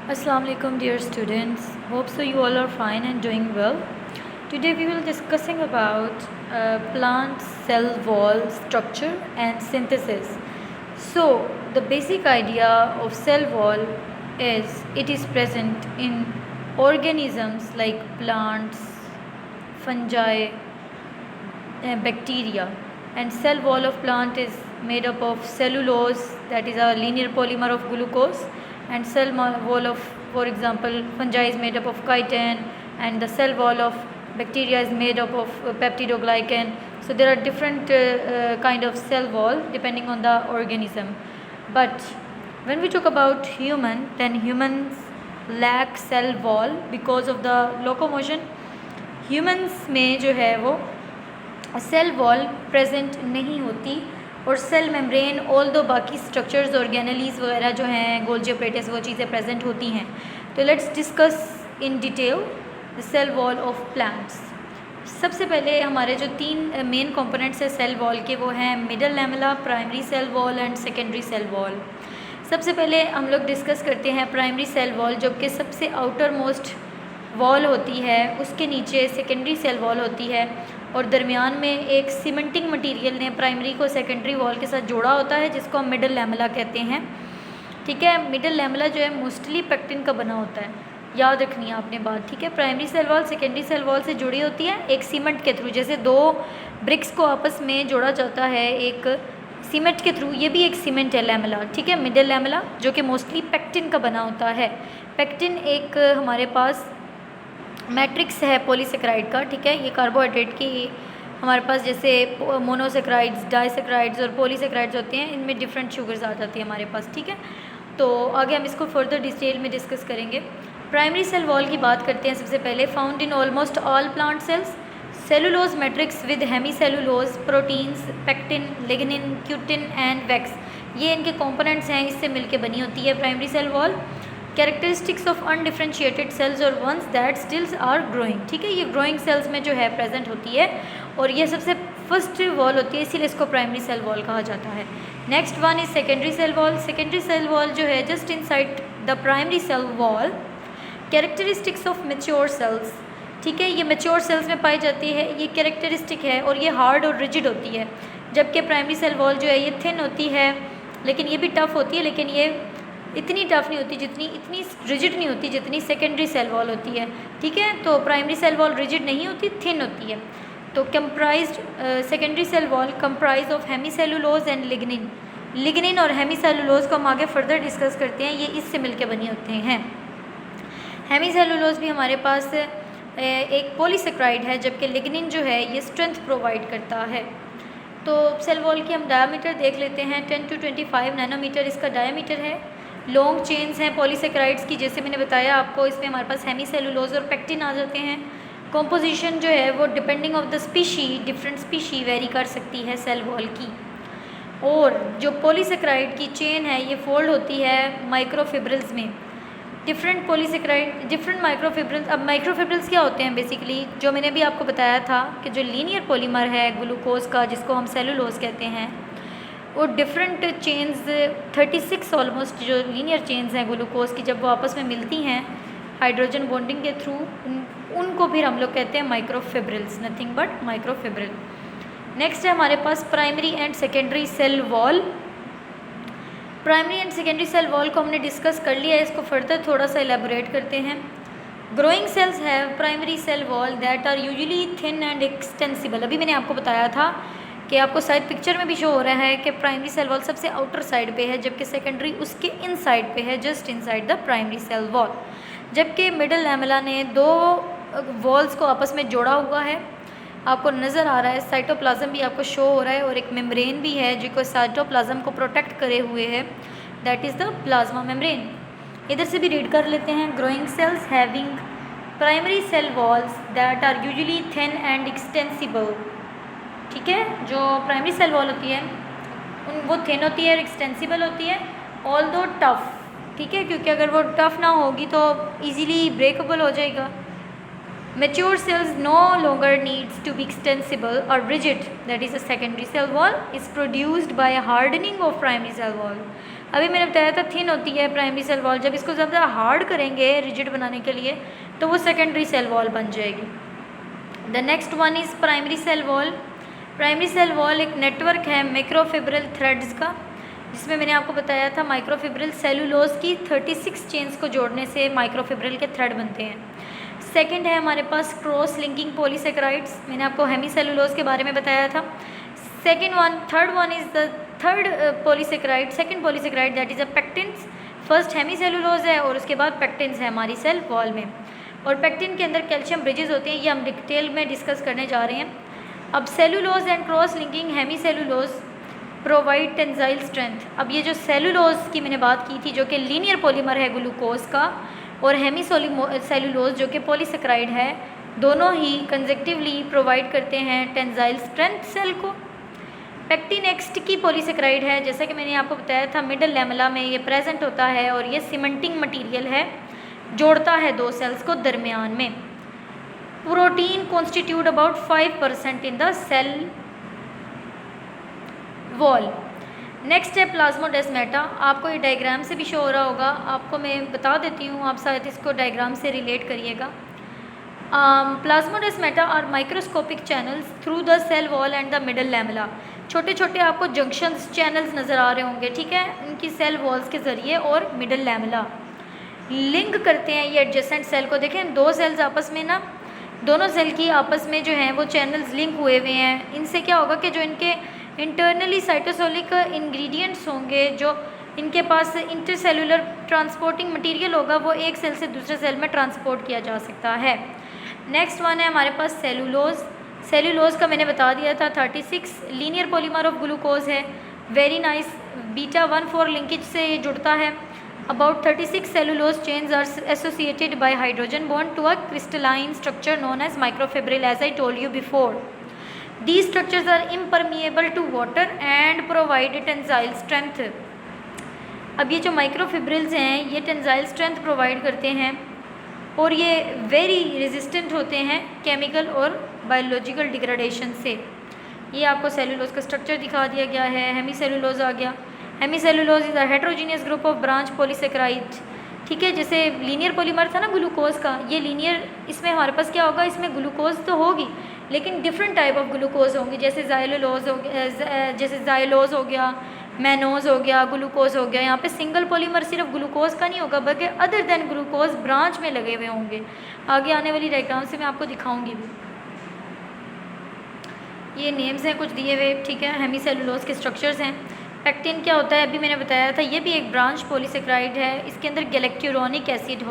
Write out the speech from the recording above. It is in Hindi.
Assalamu alaikum dear students. Hope so you all are fine and doing well. Today we will discussing about plant cell wall structure and synthesis. So the basic idea of cell wall is it is present in organisms like plants, fungi, bacteria, and cell wall of plant is made up of cellulose, that is a linear polymer of glucose, and cell wall of, for example, fungi is made up of chitin, and the cell wall of bacteria is made up of peptidoglycan. So there are different kind of cell wall depending on the organism. But when we talk about human, then humans lack cell wall because of the locomotion. Humans में जो है वो सेल वॉल प्रेजेंट नहीं होती, और सेल मेम्ब्रेन ऑल दो बाकी स्ट्रक्चर्स ऑर्गेनेलीज वगैरह जो हैं, गोल्जी अपरेटस, वो चीज़ें प्रेजेंट होती हैं. तो let's discuss in detail the cell wall of plants. सबसे पहले हमारे जो तीन मेन कंपोनेंट्स हैं सेल वॉल के, वो हैं middle lamella, primary cell wall and secondary cell wall. सबसे पहले हम लोग डिस्कस करते हैं प्राइमरी सेल वॉल, जो कि सबसे आउटर मोस्ट वॉल होती है. उसके नीचे सेकेंडरी सेल वॉल होती है, और दरमियान में एक सीमेंटिंग मटेरियल ने प्राइमरी को सेकेंडरी वॉल के साथ जोड़ा होता है, जिसको हम मिडल लैमेला कहते हैं. ठीक है, मिडल लैमेला जो है मोस्टली पेक्टिन का बना होता है, याद रखनी है आपने बात. ठीक है, primary cell wall secondary cell wall से जुड़ी होती है एक सीमेंट के थ्रू. जैसे दो ब्रिक्स को आपस में जोड़ा जाता है एक सीमेंट के थ्रू, ये भी एक सीमेंट है लैमेला. ठीक है, मिडल लैमेला जो कि मोस्टली पेक्टिन का बना होता है. पेक्टिन एक हमारे पास मैट्रिक्स है पॉलीसेक्राइड का. ठीक है, ये कार्बोहाइड्रेट की हमारे पास जैसे मोनोसेक्राइड्स, डाइसेक्राइड्स और पॉलीसेक्राइड्स होते हैं, इनमें डिफरेंट शुगर्स आ जाती है हमारे पास. ठीक है, तो आगे हम इसको फर्दर डिटेल में डिस्कस करेंगे. प्राइमरी सेल वॉल की बात करते हैं. सबसे पहले found in almost all plant cells, cellulose matrix with hemicellulose, proteins, pectin, lignin, cutin and wax, ये इनके कंपोनेंट्स हैं, इससे मिलकर बनी होती है primary cell wall. Characteristics of undifferentiated cells और once that stills are growing. ठीक है, ये ग्रोइंग सेल्स में जो है प्रेजेंट होती है, और ये सबसे फर्स्ट वॉल होती है, इसीलिए इसको प्राइमरी सेल वॉल कहा जाता है. Next one is secondary cell wall. Secondary cell wall जो है just inside the primary cell wall. Characteristics of mature cells. ठीक है, ये मेच्योर सेल्स में पाई जाती है, ये कैरेक्टरिस्टिक है, और ये हार्ड और रिजिड होती है. जबकि प्राइमरी सेल वॉल जो है ये थिन होती है, लेकिन ये भी टफ होती है, लेकिन ये इतनी टफ नहीं होती जितनी, इतनी रिजिड नहीं होती जितनी सेकेंडरी सेल वॉल होती है. ठीक है, तो प्राइमरी सेल वॉल रिजिड नहीं होती, थिन होती है. तो comprised secondary cell wall comprise of hemicellulose and lignin. Lignin और हेमी सेलुलोज को हम आगे फर्दर डिस्कस करते हैं, ये इससे मिलकर बनी होते हैं. हेमी सेलुलोज भी हमारे पास एक पॉलीसेक्राइड है, जबकि लिग्निन जो है ये स्ट्रेंथ प्रोवाइड करता है. तो सेल वॉल की हम डायमीटर देख लेते हैं. 10 to 25 नैनोमीटर इसका डायमीटर है. लॉन्ग चेन्स हैं पॉलीसेक्राइड्स की, जैसे मैंने बताया आपको, इसमें हमारे पास हेमी सेलुलोज और पेक्टिन आ जाते हैं. कॉम्पोजिशन जो है वो depending of the species, different species very कर सकती है सेल वॉल की. और जो पॉलीसेक्राइड की चेन है ये फोल्ड होती है माइक्रोफिब्रिल्स में. Different polysaccharide, different microfibrils. अब माइक्रोफिब्रिल्स क्या होते हैं बेसिकली, जो मैंने भी आपको बताया था कि जो लीनियर पॉलीमर है ग्लूकोज का, जिसको हम सेलुलोज कहते हैं, वो डिफरेंट चेन्स 36 ऑलमोस्ट जो लीनियर चेन्स हैं ग्लूकोज की, जब वो आपस में मिलती हैं हाइड्रोजन बॉन्डिंग के थ्रू, उनको फिर हम लोग कहते हैं microfibrils, nothing but microfibril. Next है हमारे पास primary and secondary cell wall. Primary and secondary cell wall को हमने डिस्कस कर लिया है, इसको फर्दर थोड़ा सा एलेबोरेट करते हैं. Growing cells have primary cell wall that are usually thin and extensible. अभी मैंने आपको बताया था कि आपको साइड पिक्चर में भी शो हो रहा है कि प्राइमरी सेल वॉल सबसे आउटर साइड पे है, जबकि सेकेंडरी उसके इन साइड पे है, just inside the primary cell wall. जबकि मिडल लैमेला ने दो वॉल्स को आपस में जोड़ा हुआ है, आपको नज़र आ रहा है. साइटोप्लाज्म भी आपको शो हो रहा है, और एक मेम्ब्रेन भी है जो साइटोप्लाज्म को प्रोटेक्ट करे हुए है, that is the plasma membrane. इधर से भी रीड कर लेते हैं. Growing cells having primary cell walls that are usually thin and extensible. ठीक है, जो प्राइमरी सेल वॉल होती है वो थिन होती है और एक्सटेंसिबल होती है, ऑल दो टफ. ठीक है, क्योंकि अगर वो टफ ना होगी तो इजीली ब्रेकेबल हो जाएगा. Mature cells no longer needs to be extensible or rigid, that is a secondary cell wall is produced by a hardening of primary cell wall. अभी मैंने बताया था थिन होती है प्राइमरी सेल वॉल, जब इसको ज़्यादा हार्ड करेंगे रिजिड बनाने के लिए तो वो सेकेंडरी सेल वॉल बन जाएगी। The next one is primary cell wall. Primary cell wall एक नेटवर्क है माइक्रोफिब्रिल थ्रेड्स का, जिसमें मैंने आपको बताया था माइक्रोफिब्रिल सेलुलोज की 36 चेन्स को जोड़ने से माइक्रोफिब्रिल के थ्रेड बनते हैं। सेकंड है हमारे पास क्रॉस लिंकिंग पॉलीसेकेराइड्स, मैंने आपको हेमीसेलुलोज के बारे में बताया था। Third one is the third polysaccharide, second polysaccharide that is a pectins. First hemicellulose है और उसके बाद पेक्टिन्स है हमारी सेल वॉल में, और पेक्टिन के अंदर कैल्शियम ब्रिजेस होते हैं, ये हम डिटेल में डिस्कस करने जा रहे हैं। अब cellulose and cross linking hemicellulose provide tensile strength. अब ये जो सेलुलोज की मैंने बात की थी जो कि लीनियर पॉलीमर है ग्लूकोज का, और सेलुलोज जो कि पॉलीसेकेराइड है, दोनों ही कंजेक्टिवली प्रोवाइड करते हैं टेंसाइल स्ट्रेंथ सेल को। पेक्टिन नेक्स्ट की पॉलीसेकेराइड है, जैसा कि मैंने आपको बताया था मिडल लैमेला में ये प्रेजेंट होता है और ये सीमेंटिंग मटीरियल है, जोड़ता है दो सेल्स को दरमियान में। Protein constitute about 5% in the cell wall. Next है प्लाज्मोडेस्माटा। आपको ये डायग्राम से भी शो हो रहा होगा, आपको मैं बता देती हूँ, आप शायद इसको डायग्राम से रिलेट करिएगा। Plasmodesmata are microscopic channels through the cell wall and the middle lamella. छोटे छोटे आपको जंक्शंस चैनल्स नज़र आ रहे होंगे, ठीक है, उनकी सेल वॉल्स के ज़रिए और मिडल लैमेला लिंक करते हैं ये एडजेसेंट सेल को। देखें दो सेल्स आपस में ना, दोनों सेल की आपस में जो हैं वो चैनल्स लिंक हुए हुए हैं। इनसे क्या होगा कि जो इनके इंटरनली साइटोसोलिक इंग्रेडिएंट्स होंगे, जो इनके पास इंटरसेलुलर ट्रांसपोर्टिंग मटेरियल होगा, वो एक सेल से दूसरे सेल में ट्रांसपोर्ट किया जा सकता है। नेक्स्ट वन है हमारे पास सेलुलोज। सेलुलोज का मैंने बता दिया था 36 लीनियर पॉलीमर ऑफ ग्लूकोज है, वेरी नाइस, β1,4 लिंकेज से ये जुड़ता है। About 36 cellulose chains are associated by hydrogen bond to a crystalline structure known as microfibril, as I told you before. These structures are impermeable to water and provide tensile strength. अब ये जो माइक्रोफिब्रिल्स हैं ये टेंसाइल स्ट्रेंथ प्रोवाइड करते हैं और ये वेरी रेजिस्टेंट होते हैं केमिकल और बायोलॉजिकल डिग्रेडेशन से। ये आपको सेलुलोज का स्ट्रक्चर दिखा दिया गया है। हेमीसेलुलोज आ गया। Hemicellulose is a heterogeneous group of branch polysaccharide, ठीक है, जैसे लीनियर पॉलीमर था ना ग्लूकोज का, ये लीनियर, इसमें हमारे पास क्या होगा, इसमें ग्लूकोज तो होगी लेकिन डिफरेंट टाइप ऑफ ग्लूकोज होंगी, जैसे जाइलोलोज हो गया, जैसे जाइलोज हो गया, मैनोज हो गया, ग्लूकोज हो गया। यहाँ पे सिंगल पॉलीमर सिर्फ ग्लूकोज का नहीं होगा बल्कि अदर देन ग्लूकोज ब्रांच में लगे हुए होंगे। आगे आने वाली डायग्राम से मैं आपको दिखाऊंगी भी। ये नेम्स हैं कुछ दिए हुए, ठीक है, हेमीसेलुलोज के स्ट्रक्चर्स हैं। पेक्टिन क्या होता है अभी मैंने बताया था, ये भी एक ब्रांच पॉलीसेकेराइड है, इसके अंदर गैलेक्ट्यूरोनिक एसिड होता है।